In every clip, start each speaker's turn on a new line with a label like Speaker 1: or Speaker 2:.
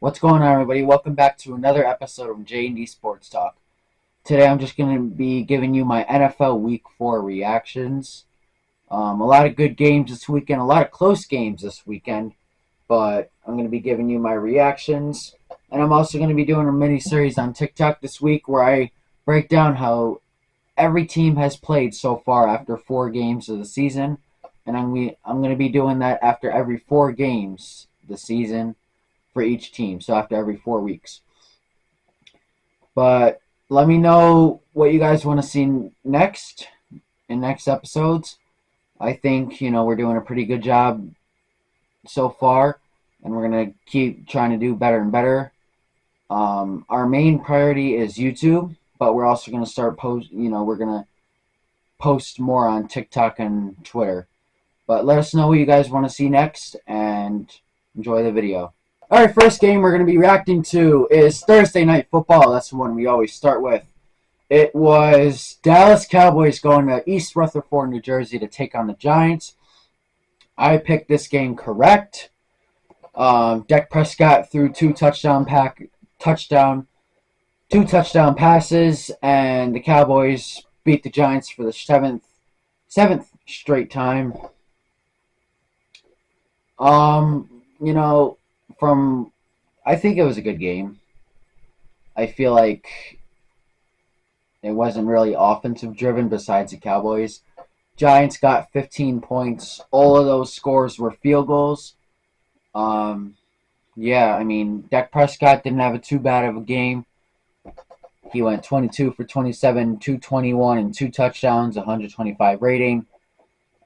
Speaker 1: What's going on, everybody? Welcome back to another episode of J&D Sports Talk. Today, I'm just going to be giving you my NFL Week 4 reactions. A lot of good games this weekend, a lot of close games this weekend, but I'm going to be giving you my reactions. And I'm also going to be doing a mini-series on TikTok this week where I break down how every team has played so far after 4 games of the season. And I'm going to be doing that after every 4 games of the season for each team, so after every 4 weeks. But let me know what you guys want to see next in next episodes. I think we're doing a pretty good job so far, and we're gonna keep trying to do better and better. Our main priority is YouTube, but we're also gonna start we're gonna post more on TikTok and Twitter. But let us know what you guys want to see next, and enjoy the video. All right, first game we're going to be reacting to is Thursday Night Football. That's the one we always start with. It was Dallas Cowboys going to East Rutherford, New Jersey to take on the Giants. I picked this game correct. Dak Prescott threw two touchdown passes, and the Cowboys beat the Giants for the seventh straight time. You know, from I think it was a good game. I feel like it wasn't really offensive driven besides the Cowboys. Giants got 15 points. All of those scores were field goals. Yeah, I mean, Dak Prescott didn't have too bad of a game. He went 22 for 27, 221, and 2 touchdowns, 125 rating.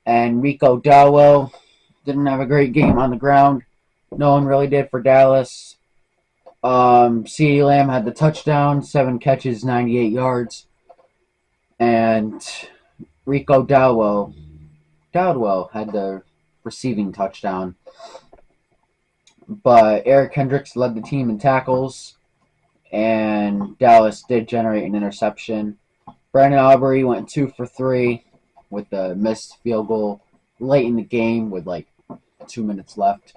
Speaker 1: And Rico Dowell didn't have a great game on the ground. No one really did for Dallas. CeeDee Lamb had the touchdown, 7 catches, 98 yards. And Rico Dowdell had the receiving touchdown. But Eric Kendricks led the team in tackles, and Dallas did generate an interception. Brandon Aubrey went 2 for 3 with a missed field goal late in the game with like 2 minutes left.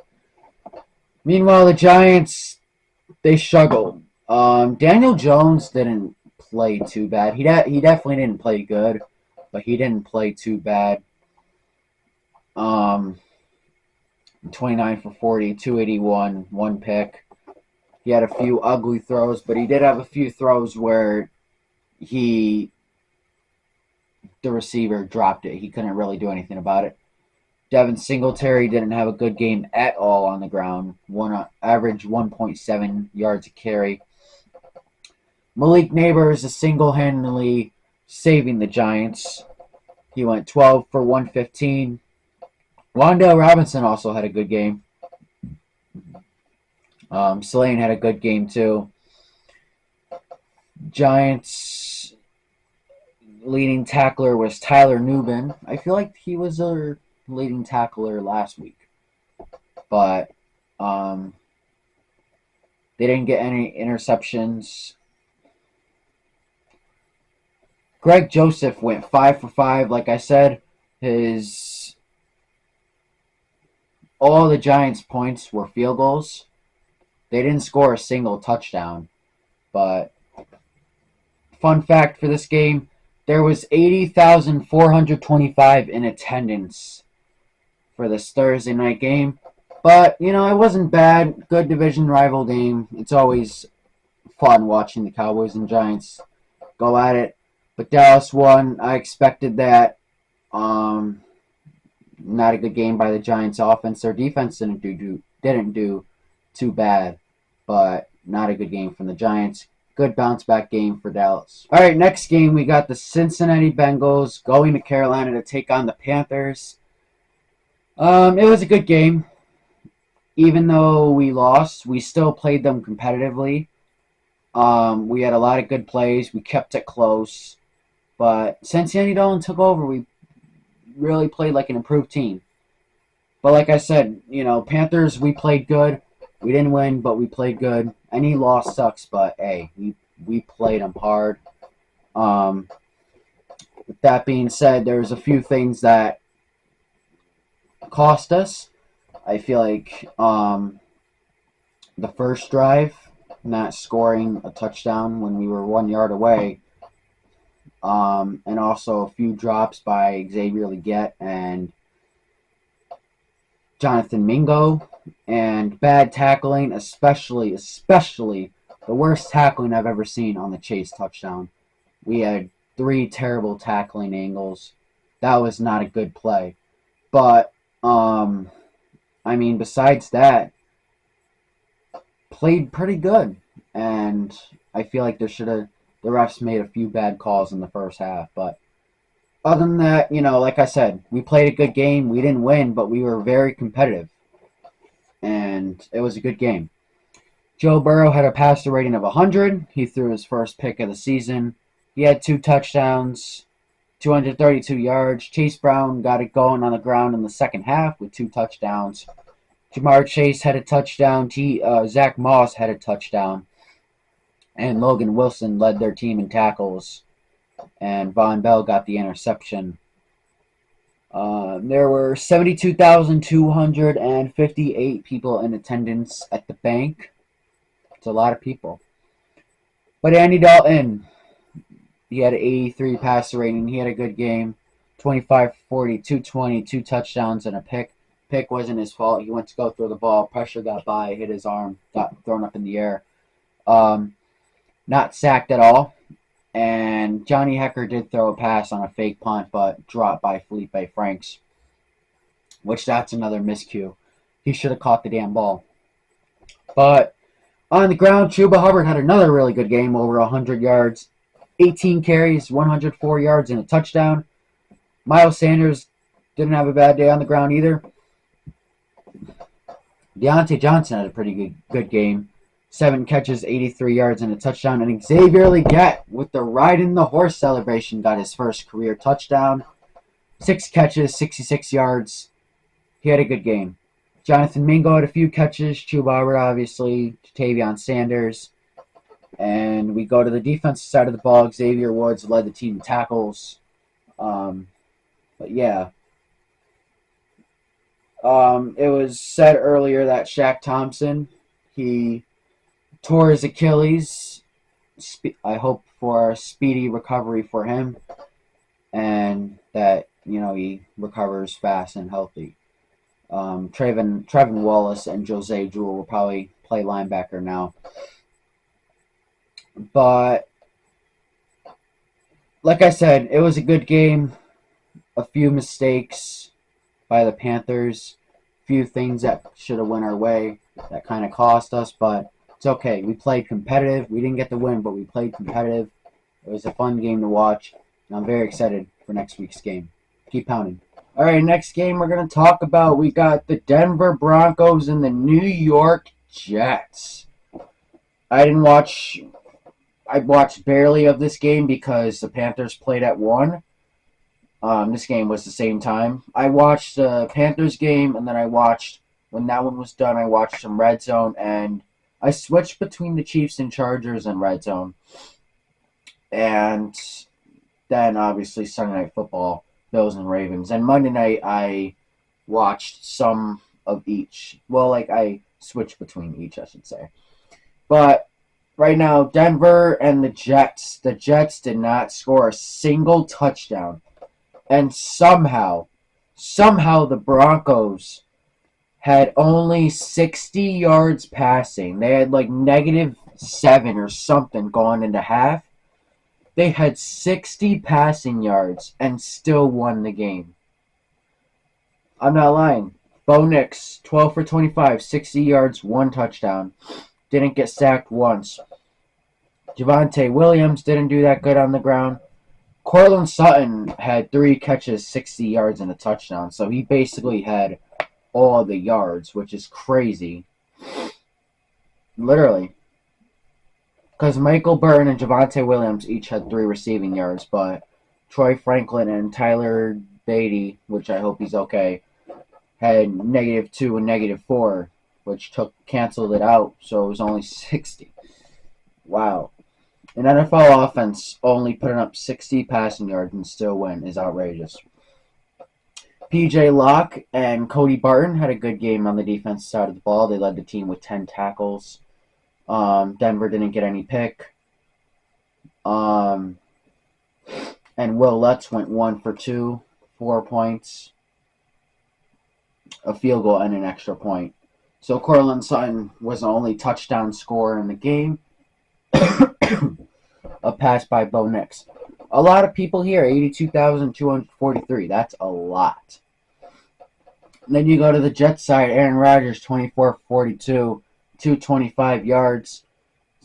Speaker 1: Meanwhile, the Giants, they struggled. Daniel Jones didn't play too bad. He definitely didn't play good, but he didn't play too bad. 29 for 40, 281, 1 pick. He had a few ugly throws, but he did have a few throws where the receiver dropped it. He couldn't really do anything about it. Devin Singletary didn't have a good game at all on the ground. Average 1.7 yards a carry. Malik Neighbors is single-handedly saving the Giants. He went 12 for 115. Wan'Dale Robinson also had a good game. Slane had a good game too. Giants leading tackler was Tyler Nubin. I feel like he was a leading tackler last week, but they didn't get any interceptions. Greg Joseph went 5 for 5. Like I said, all the Giants' points were field goals. They didn't score a single touchdown. But fun fact for this game, there was 80,425 in attendance for this Thursday night game. But, it wasn't bad. Good division rival game. It's always fun watching the Cowboys and Giants go at it. But Dallas won. I expected that. Not a good game by the Giants offense. Their defense didn't do too bad, but not a good game from the Giants. Good bounce back game for Dallas. All right, next game we got the Cincinnati Bengals going to Carolina to take on the Panthers. It was a good game. Even though we lost, we still played them competitively. We had a lot of good plays. We kept it close. But since Andy Dalton took over, we really played like an improved team. But like I said, Panthers, we played good. We didn't win, but we played good. Any loss sucks, but hey, we played them hard. With that being said, there's a few things that cost us. I feel like the first drive, not scoring a touchdown when we were 1 yard away, and also a few drops by Xavier Legette and Jonathan Mingo, and bad tackling, especially the worst tackling I've ever seen on the Chase touchdown. We had 3 terrible tackling angles. That was not a good play. But I mean, besides that, played pretty good, and I feel like the refs made a few bad calls in the first half, but other than that, like I said, we played a good game. We didn't win, but we were very competitive, and it was a good game. Joe Burrow had a passer rating of 100. He threw his first pick of the season. He had 2 touchdowns, 232 yards. Chase Brown got it going on the ground in the second half with 2 touchdowns. Jamar Chase had a touchdown. Zach Moss had a touchdown. And Logan Wilson led their team in tackles. And Von Bell got the interception. There were 72,258 people in attendance at the bank. It's a lot of people. But Andy Dalton, he had an 83 passer rating. He had a good game. 25 40, 220, 2 touchdowns, and a pick. Pick wasn't his fault. He went to go throw the ball. Pressure got by, hit his arm, got thrown up in the air. Not sacked at all. And Johnny Hekker did throw a pass on a fake punt, but dropped by Felipe Franks, which that's another miscue. He should have caught the damn ball. But on the ground, Chuba Hubbard had another really good game, over 100 yards, 18 carries, 104 yards, and a touchdown. Miles Sanders didn't have a bad day on the ground either. Deontay Johnson had a pretty good game. 7 catches, 83 yards, and a touchdown. And Xavier Legette, with the riding the horse celebration, got his first career touchdown. 6 catches, 66 yards. He had a good game. Jonathan Mingo had a few catches. Chuba Hubbard, obviously. Tavion Sanders. And we go to the defensive side of the ball. Xavier Woods led the team in tackles. But yeah. It was said earlier that Shaq Thompson, he tore his Achilles. I hope for a speedy recovery for him, and that he recovers fast and healthy. Trevin Wallace and Jose Jewell will probably play linebacker now. But like I said, it was a good game. A few mistakes by the Panthers. A few things that should have went our way that kind of cost us, but it's okay. We played competitive. We didn't get the win, but we played competitive. It was a fun game to watch, and I'm very excited for next week's game. Keep pounding. All right, next game we're going to talk about, we got the Denver Broncos and the New York Jets. I watched barely of this game because the Panthers played at 1. This game was the same time. I watched the Panthers game, and then when that one was done, I watched some Red Zone, and I switched between the Chiefs and Chargers and Red Zone. And then, obviously, Sunday Night Football, Bills and Ravens. And Monday night, I watched some of each. Well, I switched between each, I should say. But right now, Denver and the Jets did not score a single touchdown. And somehow the Broncos had only 60 yards passing. They had -7 or something going into half. They had 60 passing yards and still won the game. I'm not lying. Bo Nix, 12 for 25, 60 yards, 1 touchdown. Didn't get sacked once. Javonte Williams didn't do that good on the ground. Courtland Sutton had 3 catches, 60 yards, and a touchdown. So he basically had all the yards, which is crazy. Literally. Because Michael Burton and Javonte Williams each had 3 receiving yards, but Troy Franklin and Tyler Beatty, which I hope he's okay, had -2 and -4, which canceled it out, so it was only 60. Wow. An NFL offense only putting up 60 passing yards and still win is outrageous. PJ Locke and Cody Barton had a good game on the defense side of the ball. They led the team with 10 tackles. Denver didn't get any pick. And Will Lutz went 1 for 2, 4 points, a field goal, and an extra point. So Courtland Sutton was the only touchdown scorer in the game. A pass by Bo Nix. A lot of people here, 82,243. That's a lot. And then you go to the Jets side. Aaron Rodgers, 24-42, 225 yards,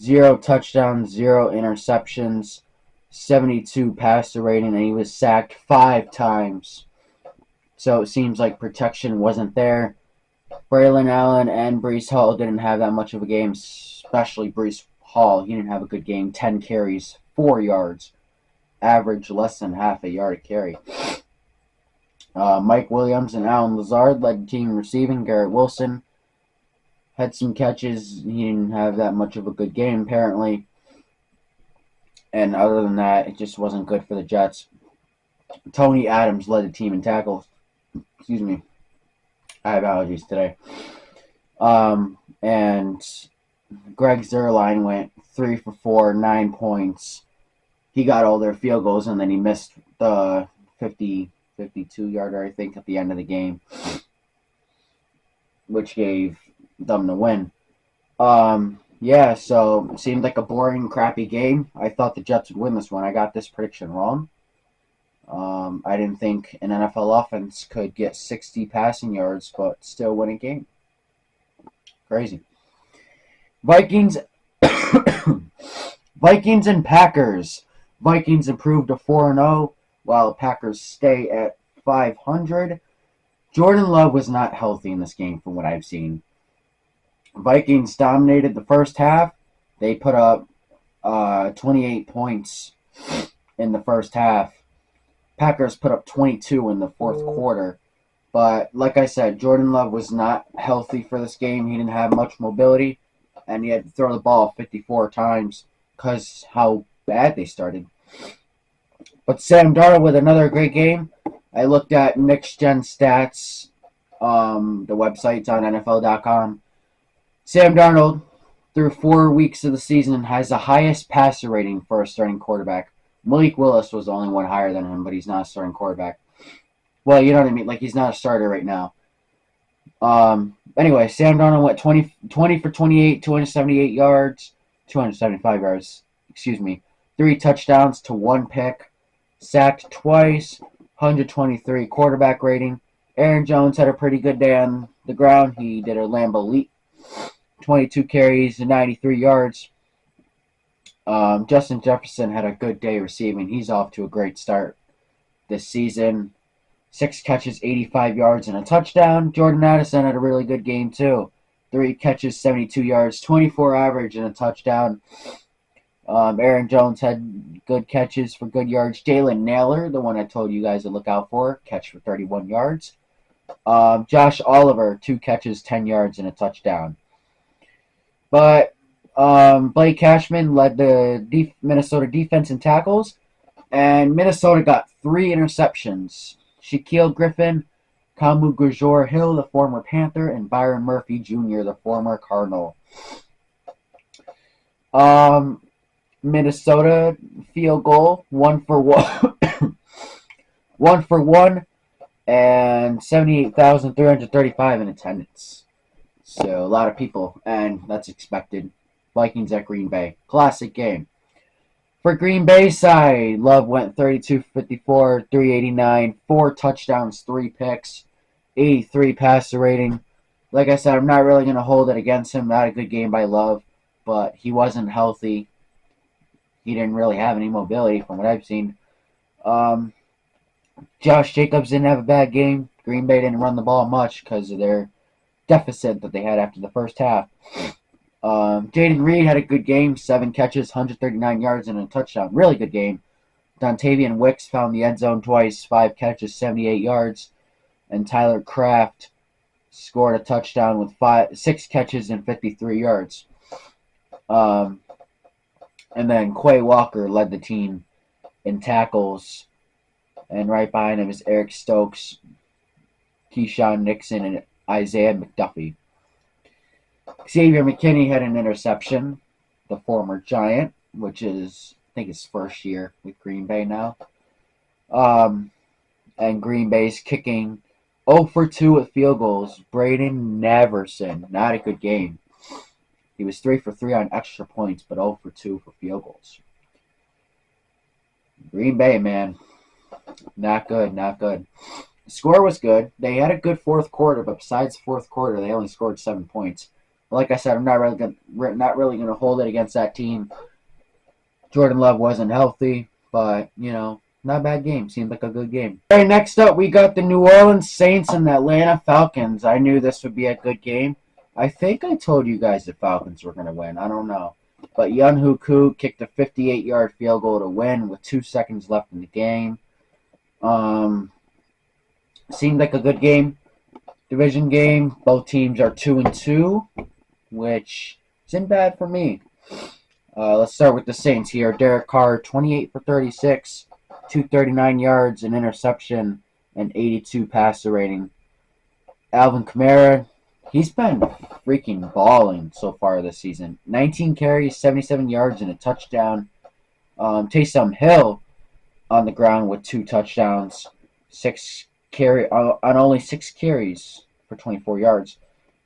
Speaker 1: 0 touchdowns, 0 interceptions, 72 passer rating, and he was sacked 5 times. So it seems like protection wasn't there. Braylon Allen and Breece Hall didn't have that much of a game, especially Breece Hall. He didn't have a good game. 10 carries, 4 yards. Average less than half a yard a carry. Mike Williams and Allen Lazard led the team in receiving. Garrett Wilson had some catches. He didn't have that much of a good game, apparently. And other than that, it just wasn't good for the Jets. Tony Adams led the team in tackles. Excuse me. I have allergies today. And Greg Zuerlein went 3 for 4, 9 points. He got all their field goals, and then he missed the 52-yarder, I think, at the end of the game, which gave them the win. Yeah, so it seemed like a boring, crappy game. I thought the Jets would win this one. I got this prediction wrong. I didn't think an NFL offense could get 60 passing yards but still win a game. Crazy. Vikings and Packers. Vikings improved to 4-0 while Packers stay at 500. Jordan Love was not healthy in this game from what I've seen. Vikings dominated the first half. They put up 28 points in the first half. Packers put up 22 in the fourth quarter. But like I said, Jordan Love was not healthy for this game. He didn't have much mobility, and he had to throw the ball 54 times because how bad they started. But Sam Darnold with another great game. I looked at Next Gen Stats, the website's on NFL.com. Sam Darnold, through 4 weeks of the season, has the highest passer rating for a starting quarterback. Malik Willis was the only one higher than him, but he's not a starting quarterback. Well, you know what I mean? Like, he's not a starter right now. Anyway, Sam Darnold went 20 for 28, 278 yards, 275 yards, 3 touchdowns to 1 pick, sacked twice, 123 quarterback rating. Aaron Jones had a pretty good day on the ground. He did a Lambeau leap, 22 carries and 93 yards. Justin Jefferson had a good day receiving. He's off to a great start this season. 6 catches, 85 yards, and a touchdown. Jordan Addison had a really good game, too. 3 catches, 72 yards, 24 average, and a touchdown. Aaron Jones had good catches for good yards. Jalen Nailor, the one I told you guys to look out for, catch for 31 yards. Josh Oliver, 2 catches, 10 yards, and a touchdown. But Blake Cashman led the Minnesota defense in tackles, and Minnesota got 3 interceptions. Shaquille Griffin, Kamu Grugier-Hill, the former Panther, and Byron Murphy Jr., the former Cardinal. Minnesota field goal, 1 for 1. 1 for 1, and 78,335 in attendance. So a lot of people, and that's expected. Vikings at Green Bay. Classic game. For Green Bay side, Love went 32-54, 389, 4 touchdowns, 3 picks, 83 passer rating. Like I said, I'm not really going to hold it against him. Not a good game by Love, but he wasn't healthy. He didn't really have any mobility from what I've seen. Josh Jacobs didn't have a bad game. Green Bay didn't run the ball much because of their deficit that they had after the first half. Jaden Reed had a good game, 7 catches, 139 yards, and a touchdown. Really good game. Dontavian Wicks found the end zone twice, 5 catches, 78 yards. And Tyler Kraft scored a touchdown with 6 catches and 53 yards. And then Quay Walker led the team in tackles. And right behind him is Eric Stokes Keyshawn Nixon and Isaiah McDuffie. Xavier McKinney had an interception, the former Giant, which is, I think, his first year with Green Bay now. And Green Bay's kicking 0 for 2 with field goals. Braden Neverson, not a good game. He was 3 for 3 on extra points, but 0 for 2 for field goals. Green Bay, man, not good, not good. The score was good. They had a good fourth quarter, but besides the fourth quarter, they only scored 7 points. But like I said, I'm not really gonna hold it against that team. Jordan Love wasn't healthy, but not a bad game. Seemed like a good game. All right, next up, we got the New Orleans Saints and the Atlanta Falcons. I knew this would be a good game. I think I told you guys the Falcons were gonna win. I don't know. But Younghoe Koo kicked a 58-yard field goal to win with 2 seconds left in the game. Seemed like a good game. Division game. Both teams are 2-2, which isn't bad for me. Let's start with the Saints here. Derek Carr, 28 for 36, 239 yards, an interception, and 82 passer rating. Alvin Kamara, he's been freaking balling so far this season. 19 carries, 77 yards, and a touchdown. Taysom Hill on the ground with 2 touchdowns, on only 6 carries for 24 yards.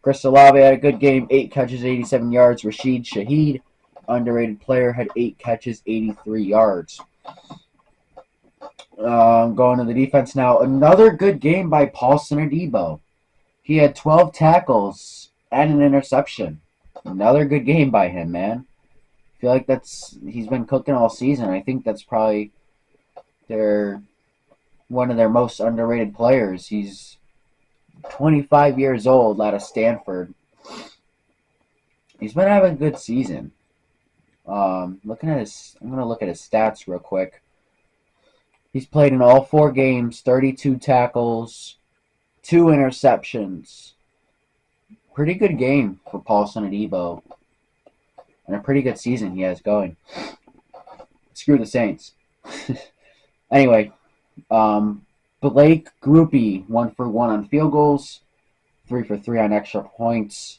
Speaker 1: Chris Olave had a good game, 8 catches, 87 yards. Rashid Shaheed, underrated player, had 8 catches, 83 yards. Going to the defense now. Another good game by Paulson Adebo. He had 12 tackles and an interception. Another good game by him, man. I feel like he's been cooking all season. I think that's probably one of their most underrated players. He's 25 years old, out of Stanford. He's been having a good season. I'm gonna look at his stats real quick. He's played in all 4 games, 32 tackles, 2 interceptions. Pretty good game for Paulson Adebo. And a pretty good season he has going. Screw the Saints. Anyway, Blake Grupe, 1 for 1 on field goals, 3 for 3 on extra points.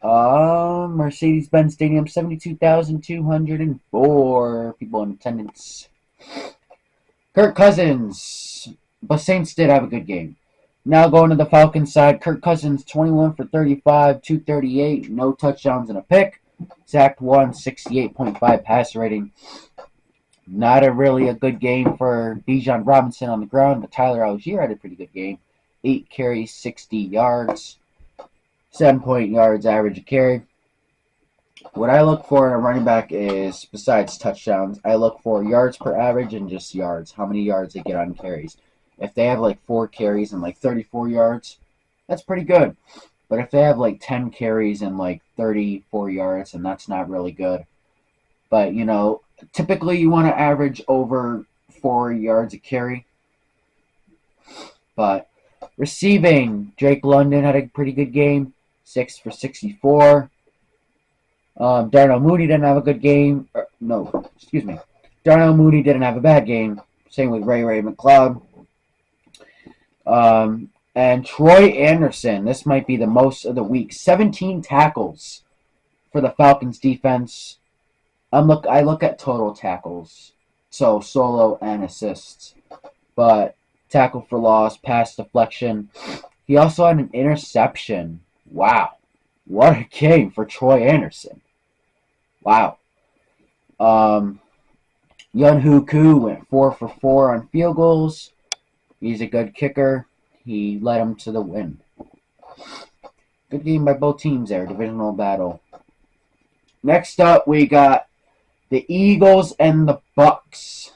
Speaker 1: Mercedes-Benz Stadium, 72,204 people in attendance. Kirk Cousins. But Saints did have a good game. Now going to the Falcons side, Kirk Cousins, 21 for 35, 238, no touchdowns and a pick. Sacked 1, 68.5 passer rating. Not really a good game for Bijan Robinson on the ground, but Tyler Algier had a pretty good game. 8 carries, 60 yards. 7 yards average a carry. What I look for in a running back is, besides touchdowns, I look for yards per average and just yards. How many yards they get on carries. If they have like 4 carries and like 34 yards, that's pretty good. But if they have like 10 carries and like 34 yards, then that's not really good. But, typically you want to average over 4 yards a carry. But receiving, Drake London had a pretty good game. 6 for 64. Darnell Mooney didn't have a good game. Darnell Mooney didn't have a bad game. Same with Ray McLeod. And Troy Anderson, this might be the most of the week. 17 tackles for the Falcons defense. I look at total tackles, so solo and assists. But tackle for loss, pass deflection. He also had an interception. Wow. What a game for Troy Anderson. Wow. Younghoe Koo went 4 for 4 on field goals. He's a good kicker. He led them to the win. Good game by both teams there. Divisional battle. Next up, we got the Eagles and the Bucks.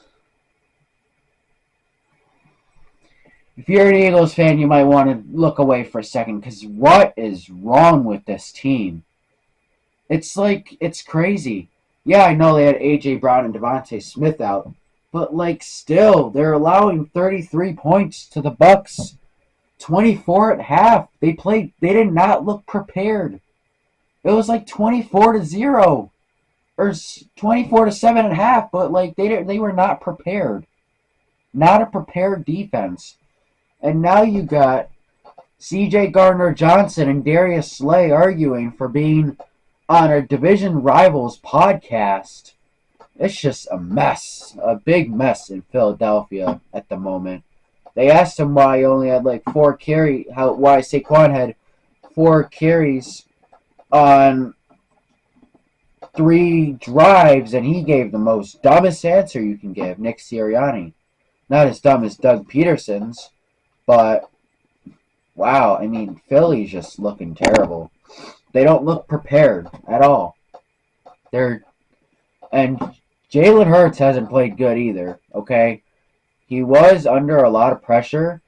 Speaker 1: If you're an Eagles fan, you might want to look away for a second, because what is wrong with this team? It's crazy. Yeah, I know they had A.J. Brown and Devontae Smith out, but still, they're allowing 33 points to the Bucks. 24 at half. They did not look prepared. It was 24-0 or 24-7 at half, but they were not prepared. Not a prepared defense. And now you got C.J. Gardner-Johnson and Darius Slay arguing for being on a division rivals podcast. It's just a mess, a big mess in Philadelphia at the moment. They asked him why he only had like 4 carries, why Saquon had 4 carries on 3 drives, and he gave the most dumbest answer you can give, Nick Sirianni. Not as dumb as Doug Peterson's, but wow, I mean, Philly's just looking terrible. They don't look prepared at all. And Jalen Hurts hasn't played good either, okay? He was under a lot of pressure,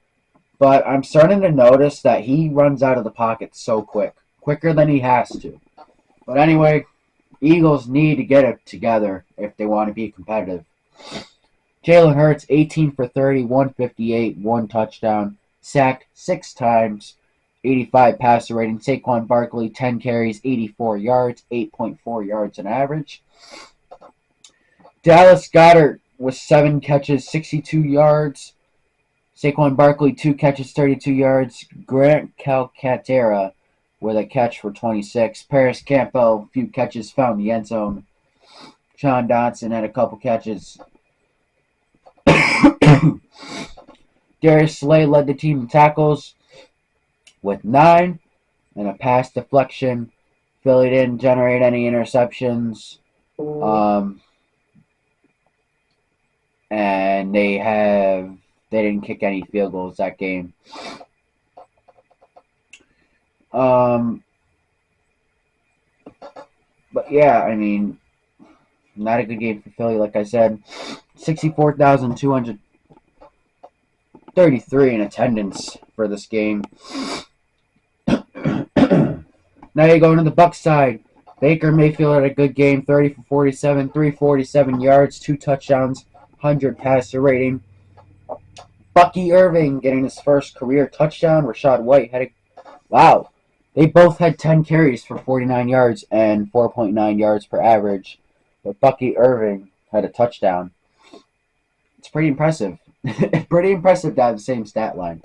Speaker 1: but I'm starting to notice that he runs out of the pocket so quicker than he has to. But anyway, Eagles need to get it together if they want to be competitive. Jalen Hurts, 18 for 30, 158, 1 touchdown, sacked 6 times, 85 passer rating. Saquon Barkley, 10 carries, 84 yards, 8.4 yards on average. Dallas Goedert with 7 catches, 62 yards. Saquon Barkley, 2 catches, 32 yards. Grant Calcaterra with a catch for 26. Paris Campbell, a few catches, found the end zone. Sean Dotson had a couple catches. Darius Slay led the team in tackles with 9 and a pass deflection. Philly didn't generate any interceptions. And they didn't kick any field goals that game. But yeah, I mean, not a good game for Philly, like I said. 64,233 in attendance for this game. Now you go into the Bucs side. Baker Mayfield had a good game, 30 for 47, 347 yards, 2 touchdowns, 100 passer rating. Bucky Irving getting his first career touchdown. Rachaad White had wow. They both had 10 carries for 49 yards and 4.9 yards per average. But Bucky Irving had a touchdown. It's pretty impressive. Pretty impressive to have the same stat line.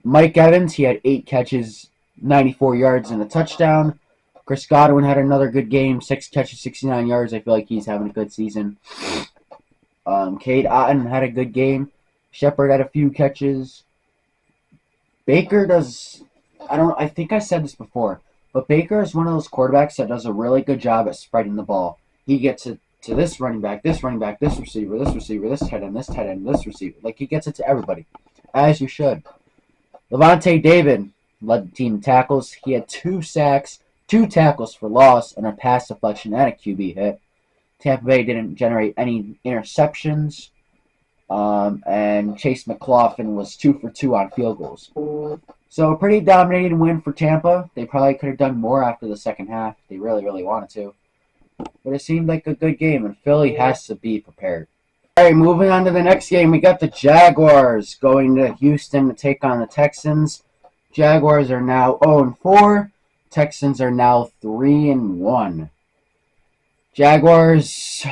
Speaker 1: Mike Evans, he had 8 catches, 94 yards, and a touchdown. Chris Godwin had another good game, 6 catches, 69 yards. I feel like he's having a good season. Cade Otton had a good game. Shepard had a few catches. Baker does, I think I said this before, but Baker is one of those quarterbacks that does a really good job at spreading the ball. He gets it to this running back, this receiver, this tight end, this receiver. Like, he gets it to everybody, as you should. Levante David led the team in tackles. He had 2 sacks, 2 tackles for loss, and a pass deflection and a QB hit. Tampa Bay didn't generate any interceptions. And Chase McLaughlin was 2 for 2 on field goals. So a pretty dominating win for Tampa. They probably could have done more after the second half. They really, really wanted to. But it seemed like a good game, and Philly has to be prepared. All right, moving on to the next game, we got the Jaguars going to Houston to take on the Texans. Jaguars are now 0-4. Texans are now 3-1. Jaguars,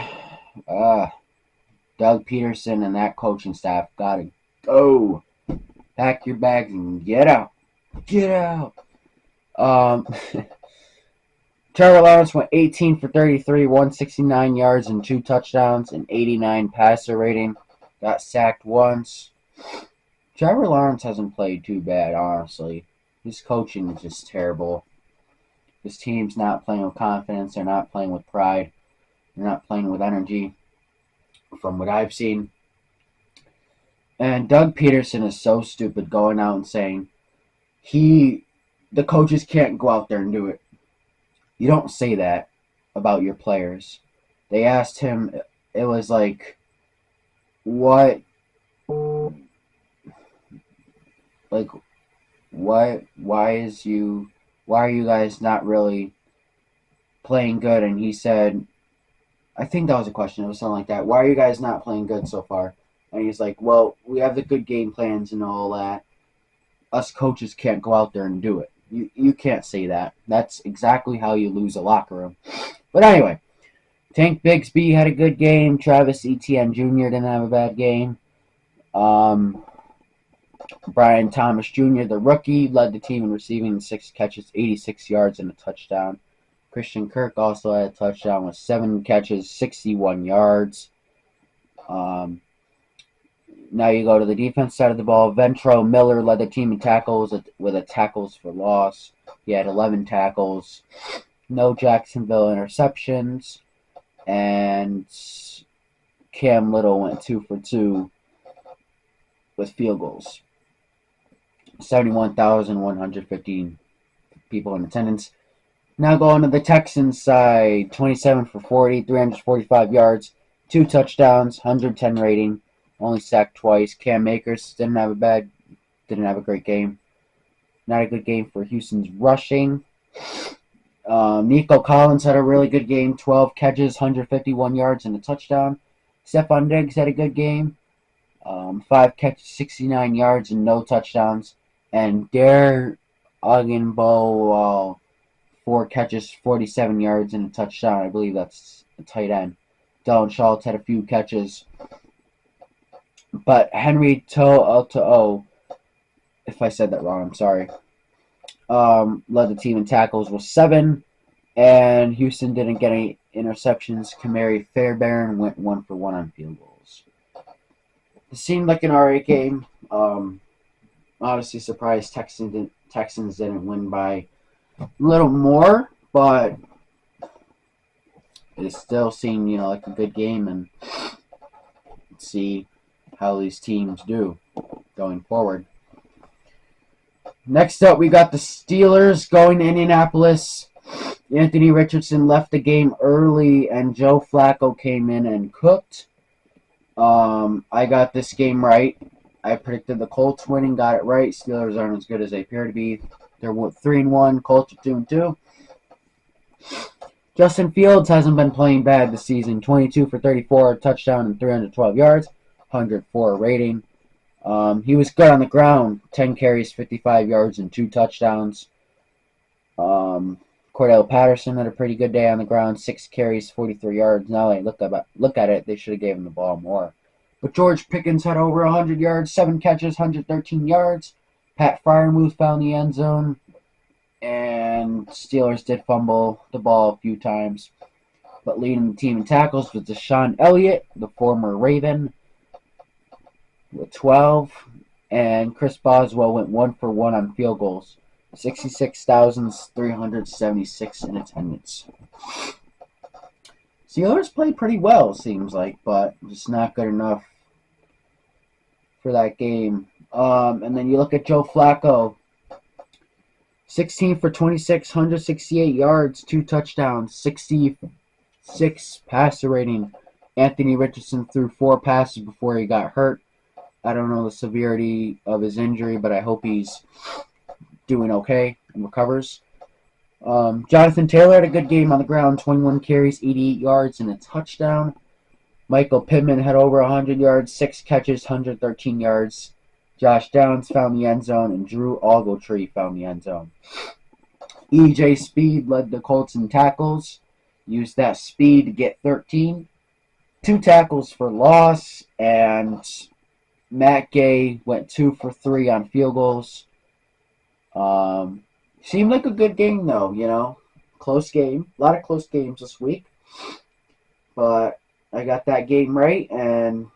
Speaker 1: Doug Peterson and that coaching staff gotta go. Pack your bags and get out. Get out. Trevor Lawrence went 18 for 33, 169 yards and 2 touchdowns, and 89 passer rating. Got sacked once. Trevor Lawrence hasn't played too bad, honestly. His coaching is just terrible. His team's not playing with confidence. They're not playing with pride. They're not playing with energy, from what I've seen. And Doug Peterson is so stupid going out and saying the coaches can't go out there and do it. You don't say that about your players. They asked him, it was like, why are you guys not really playing good? And he said, I think that was a question. It was something like that. Why are you guys not playing good so far? And he's like, well, we have the good game plans and all that. Us coaches can't go out there and do it. You can't say that. That's exactly how you lose a locker room. But anyway, Tank Bigsby had a good game. Travis Etienne Jr. didn't have a bad game. Um, Brian Thomas Jr., the rookie, led the team in receiving 6 catches, 86 yards, and a touchdown. Christian Kirk also had a touchdown with 7 catches, 61 yards. Now you go to the defense side of the ball. Ventrell Miller led the team in tackles with a tackles for loss. He had 11 tackles. No Jacksonville interceptions. And Cam Little went 2 for 2 with field goals. 71,115 people in attendance. Now going to the Texans side. 27 for 40, 345 yards, 2 touchdowns, 110 rating. Only sacked twice. Cam Akers didn't have a great game. Not a good game for Houston's rushing. Nico Collins had a really good game. 12 catches, 151 yards, and a touchdown. Stephon Diggs had a good game. 5 catches, 69 yards, and no touchdowns. And Dare Ogunbo, 4 catches, 47 yards, and a touchdown. I believe that's a tight end. Dalton Schultz had a few catches. But Henry To'o, if I said that wrong, I'm sorry, led the team in tackles with 7. And Houston didn't get any interceptions. Kamari Fairbairn went 1 for 1 on field goals. It seemed like an alright game. Honestly surprised Texans didn't win by a little more, but it still seemed, like a good game, and see how these teams do going forward. Next up, we got the Steelers going to Indianapolis. Anthony Richardson left the game early, and Joe Flacco came in and cooked. I got this game right. I predicted the Colts winning, got it right. Steelers aren't as good as they appear to be. They're 3-1. Colts are 2-2. Justin Fields hasn't been playing bad this season. 22 for 34, touchdown, and 312 yards, 104 rating. He was good on the ground. 10 carries, 55 yards, and 2 touchdowns. Cordell Patterson had a pretty good day on the ground. 6 carries, 43 yards. Now I look at it, they should have given the ball more. But George Pickens had over 100 yards, 7 catches, 113 yards. Pat Freiermuth found the end zone. And Steelers did fumble the ball a few times. But leading the team in tackles was Deshaun Elliott, the former Raven, with 12. And Chris Boswell went 1 for 1 on field goals. 66,376 in attendance. Steelers played pretty well, seems like, but just not good enough for that game. And then you look at Joe Flacco. 16 for 26, 168 yards, 2 touchdowns, 66 passer rating. Anthony Richardson threw 4 passes before he got hurt. I don't know the severity of his injury, but I hope he's doing okay and recovers. Jonathan Taylor had a good game on the ground, 21 carries, 88 yards, and a touchdown. Michael Pittman had over 100 yards, 6 catches, 113 yards. Josh Downs found the end zone, and Drew Ogletree found the end zone. E.J. Speed led the Colts in tackles, used that speed to get 13. 2 tackles for loss, and Matt Gay went 2 for 3 on field goals. Seemed like a good game, though, Close game. A lot of close games this week. But I got that game right, and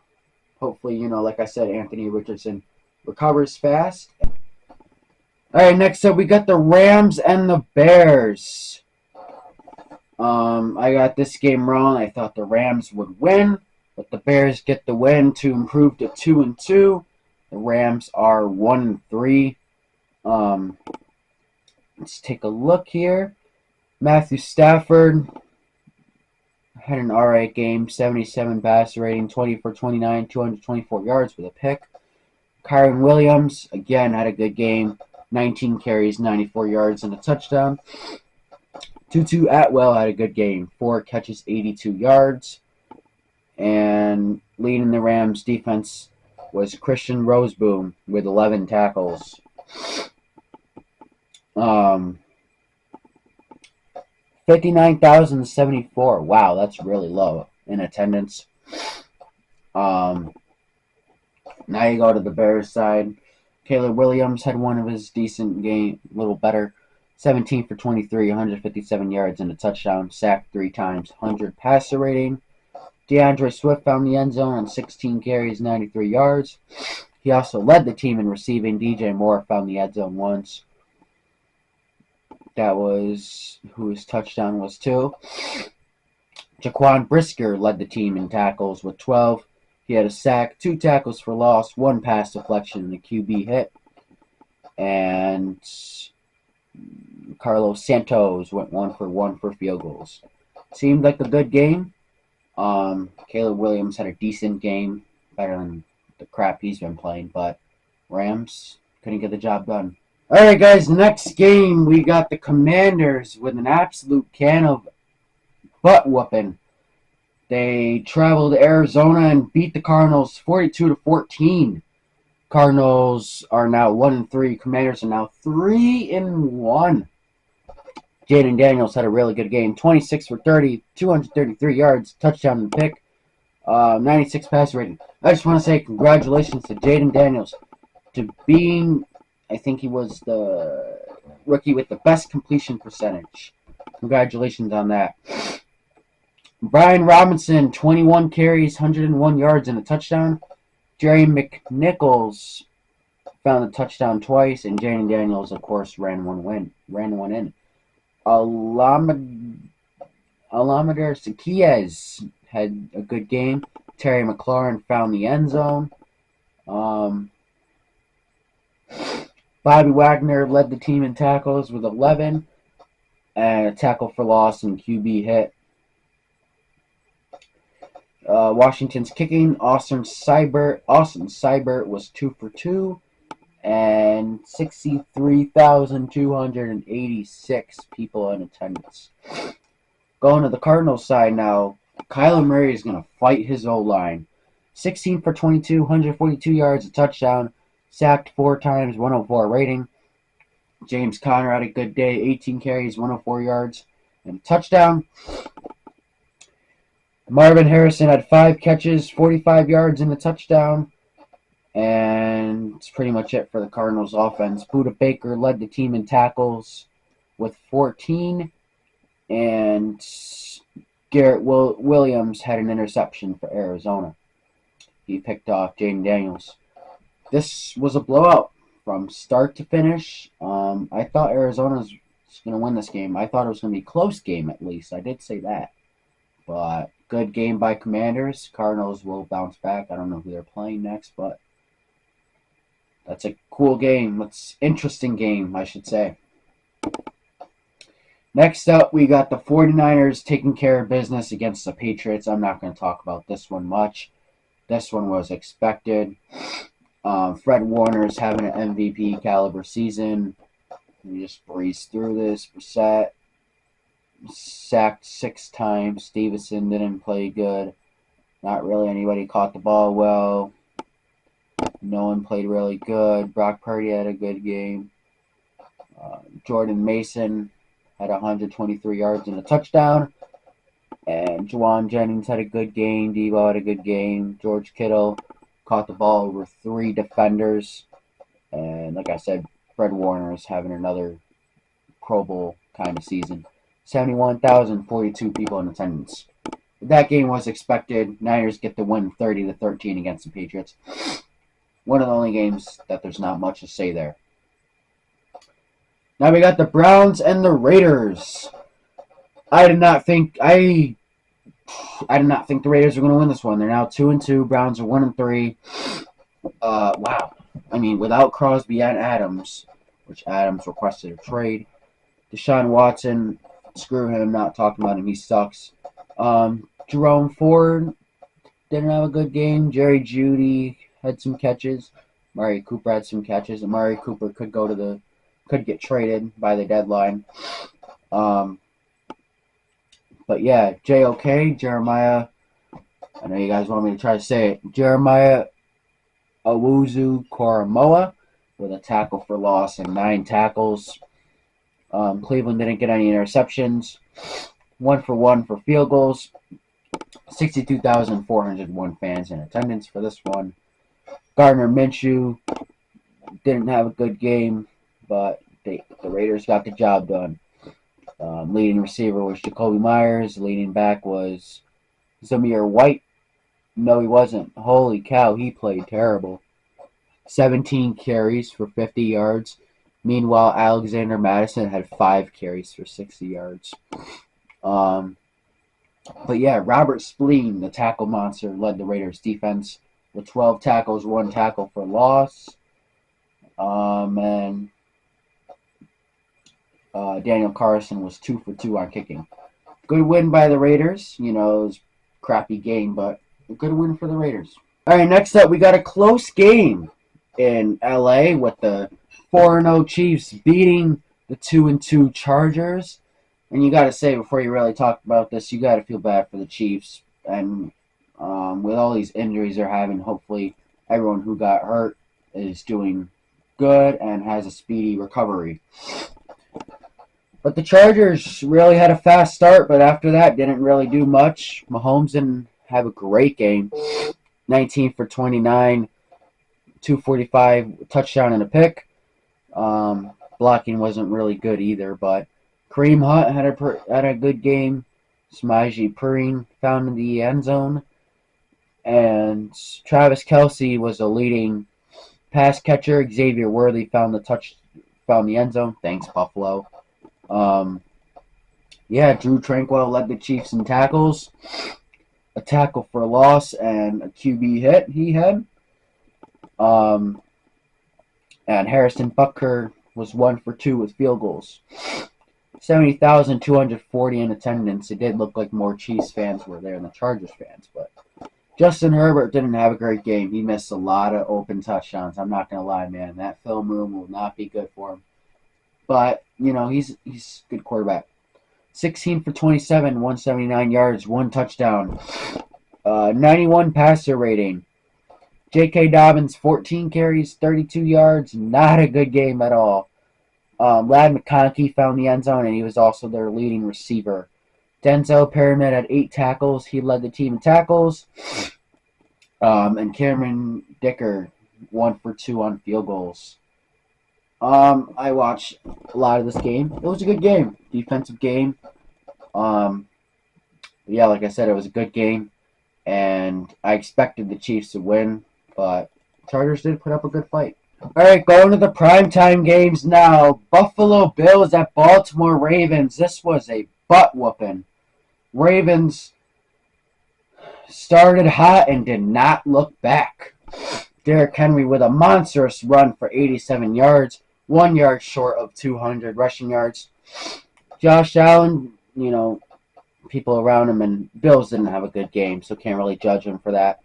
Speaker 1: hopefully, like I said, Anthony Richardson recovers fast. All right, next up, we got the Rams and the Bears. I got this game wrong. I thought the Rams would win, but the Bears get the win to improve to 2-2. The Rams are 1-3. Let's take a look here. Matthew Stafford had an alright game. 77 passer rating, 20 for 29, 224 yards with a pick. Kyren Williams, again, had a good game. 19 carries, 94 yards, and a touchdown. Tutu Atwell had a good game. 4 catches, 82 yards. And leading the Rams defense was Christian Roseboom with 11 tackles. 59,074. Wow, that's really low in attendance. Now you go to the Bears side. Caleb Williams had one of his decent game, a little better. 17 for 23, 157 yards and a touchdown, sacked 3 times, 100 passer rating. DeAndre Swift found the end zone on 16 carries, 93 yards. He also led the team in receiving. DJ Moore found the end zone once. That was who his touchdown was to. Jaquan Brisker led the team in tackles with 12. He had a sack, 2 tackles for loss, 1 pass deflection, and a QB hit. And Carlos Santos went 1 for 1 for field goals. Seemed like a good game. Caleb Williams had a decent game, better than the crap he's been playing, but Rams couldn't get the job done. Alright, guys, next game we got the Commanders with an absolute can of butt whooping. They traveled to Arizona and beat the Cardinals 42-14. Cardinals are now 1-3. Commanders are now 3-1. Jaden Daniels had a really good game. 26 for 30, 233 yards, touchdown and pick, 96 pass rating. I just want to say congratulations to Jaden Daniels to being, I think he was the rookie with the best completion percentage. Congratulations on that. Brian Robinson, 21 carries, 101 yards, and a touchdown. Jerry McNichols found a touchdown twice, and Jaden Daniels, of course, ran one in. Alameda Saquias had a good game. Terry McLaurin found the end zone. Bobby Wagner led the team in tackles with 11, and a tackle for loss and QB hit. Washington's kicking, Austin Seibert was 2 for 2, and 63,286 people in attendance. Going to the Cardinals side now, Kyler Murray is going to fight his O-line. 16 for 22, 142 yards, a touchdown, sacked 4 times, 104 rating. James Conner had a good day, 18 carries, 104 yards, and a touchdown. Marvin Harrison had 5 catches, 45 yards, and a touchdown. And that's pretty much it for the Cardinals offense. Budda Baker led the team in tackles with 14. And Garrett Williams had an interception for Arizona. He picked off Jaden Daniels. This was a blowout from start to finish. I thought Arizona was going to win this game. I thought it was going to be a close game at least. I did say that. But good game by Commanders. Cardinals will bounce back. I don't know who they're playing next, but that's a cool game. That's interesting game, I should say. Next up, we got the 49ers taking care of business against the Patriots. I'm not going to talk about this one much. This one was expected. Fred Warner's having an MVP caliber season. We just breezed through this. Brissett sacked 6 times. Stevenson didn't play good. Not really anybody caught the ball well. No one played really good. Brock Purdy had a good game. Jordan Mason had 123 yards and a touchdown. And Juwan Jennings had a good game. Deebo had a good game. George Kittle caught the ball over 3 defenders. And like I said, Fred Warner is having another Pro Bowl kind of season. 71,042 people in attendance. That game was expected. Niners get the win 30-13 against the Patriots. One of the only games that there's not much to say there. Now we got the Browns and the Raiders. I did not think the Raiders were going to win this one. They're now 2-2. Browns are 1-3. Wow. I mean, without Crosby and Adams, which Adams requested a trade. Deshaun Watson, screw him, not talking about him. He sucks. Jerome Ford didn't have a good game. Jerry Jeudy had some catches. Amari Cooper had some catches. Amari Cooper could get traded by the deadline. But yeah, JOK, Jeremiah, I know you guys want me to try to say it. Jeremiah Owusu-Koramoah with a tackle for loss and 9 tackles. Cleveland didn't get any interceptions. 1 for 1 for field goals. 62,401 fans in attendance for this one. Gardner Minshew didn't have a good game, but the Raiders got the job done. Leading receiver was Jacoby Myers. Leading back was Zamir White. No, he wasn't. Holy cow, he played terrible. 17 carries for 50 yards. Meanwhile, Alexander Madison had 5 carries for 60 yards. But yeah, Robert Spleen, the tackle monster, led the Raiders defense with 12 tackles, 1 tackle for loss. And Daniel Carlson was 2 for 2 on kicking. Good win by the Raiders. You know, it was a crappy game, but a good win for the Raiders. All right, next up, we got a close game in LA with the 4-0 Chiefs beating the 2-2 Chargers. And you got to say, before you really talk about this, you got to feel bad for the Chiefs. And with all these injuries they're having, hopefully everyone who got hurt is doing good and has a speedy recovery. But the Chargers really had a fast start, but after that didn't really do much. Mahomes didn't have a great game. 19 for 29, 245, touchdown and a pick. Blocking wasn't really good either, but Kareem Hunt had a good game. Samaje Perine found in the end zone. And Travis Kelce was a leading pass catcher. Xavier Worthy found the end zone. Thanks, Buffalo. Drew Tranquil led the Chiefs in tackles. A tackle for a loss and a QB hit he had. And Harrison Butker was 1 for 2 with field goals. 70,240 in attendance. It did look like more Chiefs fans were there than the Chargers fans, but Justin Herbert didn't have a great game. He missed a lot of open touchdowns. I'm not going to lie, man. That film room will not be good for him. But, you know, he's a good quarterback. 16 for 27, 179 yards, 1 touchdown. 91 passer rating. J.K. Dobbins, 14 carries, 32 yards. Not a good game at all. Ladd McConkey found the end zone, and he was also their leading receiver. Denzel Perryman had 8 tackles. He led the team in tackles. And Cameron Dicker, 1 for 2 on field goals. I watched a lot of this game. It was a good game. Defensive game. Like I said, it was a good game. And I expected the Chiefs to win, but Chargers did put up a good fight. All right, going to the primetime games now. Buffalo Bills at Baltimore Ravens. This was a butt whooping. Ravens started hot and did not look back. Derrick Henry with a monstrous run for 87 yards, 1 yard short of 200 rushing yards. Josh Allen, you know, people around him, and Bills didn't have a good game, so can't really judge him for that.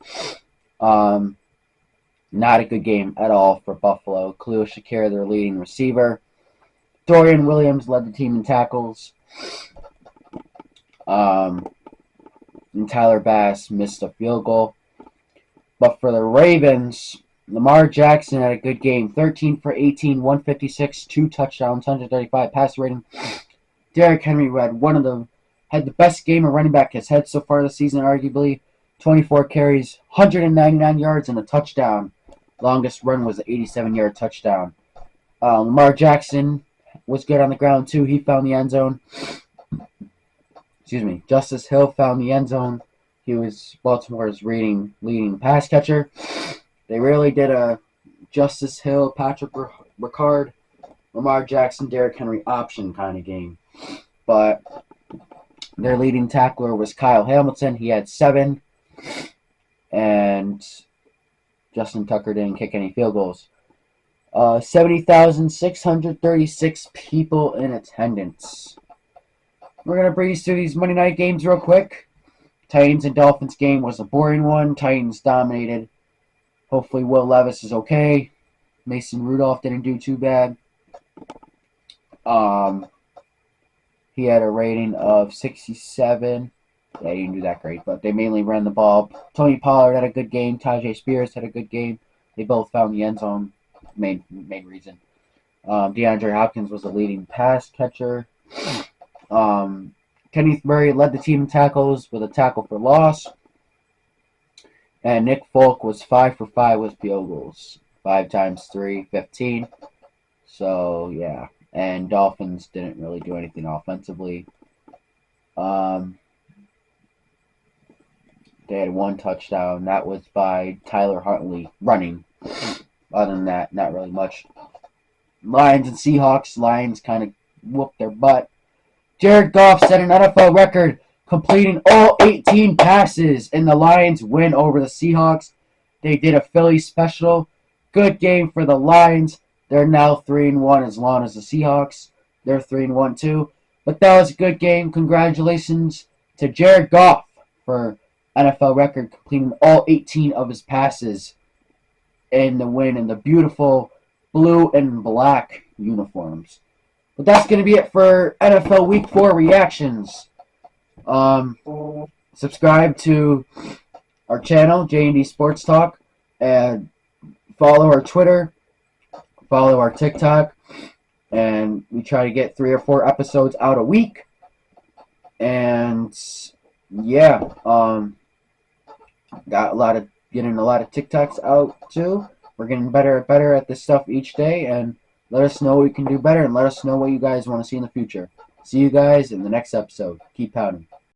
Speaker 1: Not a good game at all for Buffalo. Khalil Shakir, their leading receiver. Dorian Williams led the team in tackles. And Tyler Bass missed a field goal. But for the Ravens, Lamar Jackson had a good game. 13 for 18, 156, 2 touchdowns, 135 pass rating. Derrick Henry had the best game a running back has had so far this season, arguably. 24 carries, 199 yards, and a touchdown. Longest run was an 87-yard touchdown. Lamar Jackson was good on the ground, too. He found the end zone. Justice Hill found the end zone. He was Baltimore's leading pass catcher. They really did a Justice Hill, Patrick Ricard, Lamar Jackson, Derrick Henry option kind of game. But their leading tackler was Kyle Hamilton. He had 7. And Justin Tucker didn't kick any field goals. 70,636 people in attendance. We're going to breeze through these Monday night games real quick. Titans and Dolphins game was a boring one. Titans dominated. Hopefully Will Levis is okay. Mason Rudolph didn't do too bad. He had a rating of 67. Yeah, he didn't do that great, but they mainly ran the ball. Tony Pollard had a good game. Tajay Spears had a good game. They both found the end zone. Main reason. DeAndre Hopkins was the leading pass catcher. Kenneth Murray led the team in tackles with a tackle for loss. And Nick Folk was 5 for 5 with field goals. 5 times 3, 15. So, yeah. And Dolphins didn't really do anything offensively. They had one touchdown. That was by Tyler Huntley running. Other than that, not really much. Lions and Seahawks. Lions kind of whooped their butt. Jared Goff set an NFL record, completing all 18 passes, and the Lions win over the Seahawks. They did a Philly special. Good game for the Lions. They're now 3-1 as long as the Seahawks. They're 3-1 too. But that was a good game. Congratulations to Jared Goff for NFL record, completing all 18 of his passes in the win in the beautiful blue and black uniforms. But that's going to be it for NFL Week 4 reactions. Subscribe to our channel, J&D Sports Talk, and follow our Twitter, follow our TikTok, and we try to get 3 or 4 episodes out a week. And yeah, getting a lot of TikToks out too. We're getting better and better at this stuff each day, and let us know what we can do better, and let us know what you guys want to see in the future. See you guys in the next episode. Keep pounding.